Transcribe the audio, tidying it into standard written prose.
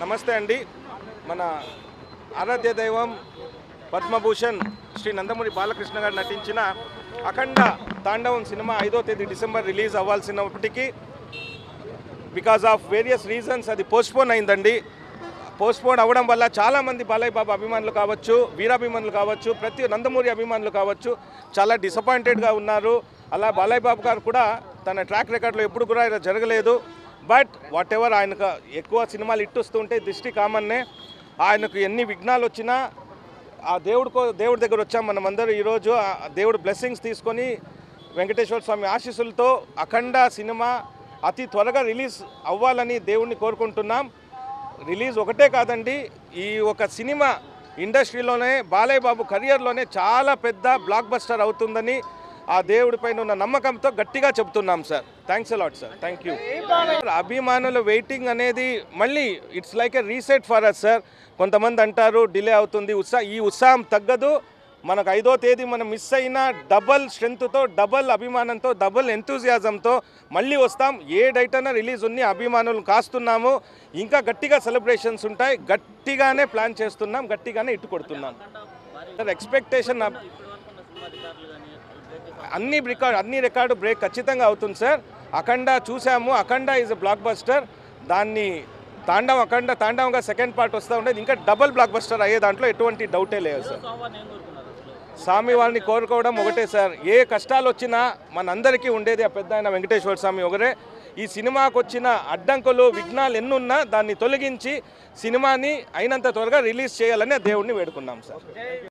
నమస్తే అండి. మన ఆరాధ్య దైవం పద్మభూషణ్ శ్రీ నందమూరి బాలకృష్ణ గారు నటించిన అఖండ తాండవం సినిమా 5వ తేదీ డిసెంబర్ రిలీజ్ అవ్వాల్సినప్పటికీ బికాజ్ ఆఫ్ వేరియస్ రీజన్స్ అది పోస్ట్పోన్ అయిందండి. పోస్ట్పోన్ అవ్వడం వల్ల చాలామంది బాలయ్య బాబు అభిమానులు కావచ్చు, వీరాభిమానులు కావచ్చు, ప్రతి నందమూరి అభిమానులు కావచ్చు చాలా డిసప్పాయింటెడ్గా ఉన్నారు. అలా బాలయ్య బాబు గారు కూడా తన ట్రాక్ రికార్డులో ఎప్పుడు కూడా ఇలా జరగలేదు. బట్ వాట్ ఎవర్, ఆయనకు ఎక్కువ సినిమాలు ఇట్టొస్తుంటే దృష్టి కామన్నే. ఆయనకు ఎన్ని విఘ్నాలు వచ్చినా ఆ దేవుడి దగ్గర వచ్చాం మనమందరూ ఈరోజు. దేవుడు బ్లెస్సింగ్స్ తీసుకొని వెంకటేశ్వర స్వామి ఆశీస్సులతో అఖండ సినిమా అతి త్వరగా రిలీజ్ అవ్వాలని దేవుడిని కోరుకుంటున్నాం. రిలీజ్ ఒకటే కాదండి, ఈ ఒక సినిమా ఇండస్ట్రీలోనే బాలయ్య బాబు కెరియర్లోనే చాలా పెద్ద బ్లాక్ బస్టర్ అవుతుందని ఆ దేవుడిపైన ఉన్న నమ్మకంతో గట్టిగా చెప్తున్నాం sir. Thanks a lot sir. Thank you. అభిమానుల వెయిటింగ్ అనేది మళ్ళీ it's like a reset for us sir. కొంతమంది అంటారు డిలే అవుతుంది, ఈ ఉత్సాహం తగ్గదు. మనకు 5వ తేదీ మనం మిస్ అయిన డబల్ స్ట్రెంగ్త్తో, డబల్ అభిమానంతో, డబల్ ఎంతూజియాజంతో మళ్ళీ వస్తాం. ఏ డేట్ అయినా రిలీజ్ ఉంది, అభిమానులను కాస్తున్నాము. ఇంకా గట్టిగా సెలబ్రేషన్స్ ఉంటాయి. గట్టిగానే ప్లాన్ చేస్తున్నాం, గట్టిగానే ఇట్టు కొడుతున్నాం సార్. ఎక్స్పెక్టేషన్ అన్ని రికార్డు బ్రేక్ ఖచ్చితంగా అవుతుంది సార్. అఖండ చూసాము, అఖండ ఈజ్ ఎ బ్లాక్ బస్టర్. దాన్ని తాండవంగా సెకండ్ పార్ట్ వస్తూ ఉండేది, ఇంకా డబల్ బ్లాక్ బస్టర్ అయ్యే దాంట్లో ఎటువంటి డౌటే లేదు సార్. స్వామి వారిని కోరుకోవడం ఒకటే సార్. ఏ కష్టాలు వచ్చినా మనందరికీ ఉండేది ఆ పెద్ద ఆయన వెంకటేశ్వర స్వామి ఒకరే. ఈ సినిమాకు వచ్చిన అడ్డంకులు, విఘ్నాలు ఎన్నున్నా దాన్ని తొలగించి సినిమాని అయినంత త్వరగా రిలీజ్ చేయాలని దేవుడిని వేడుకున్నాం సార్.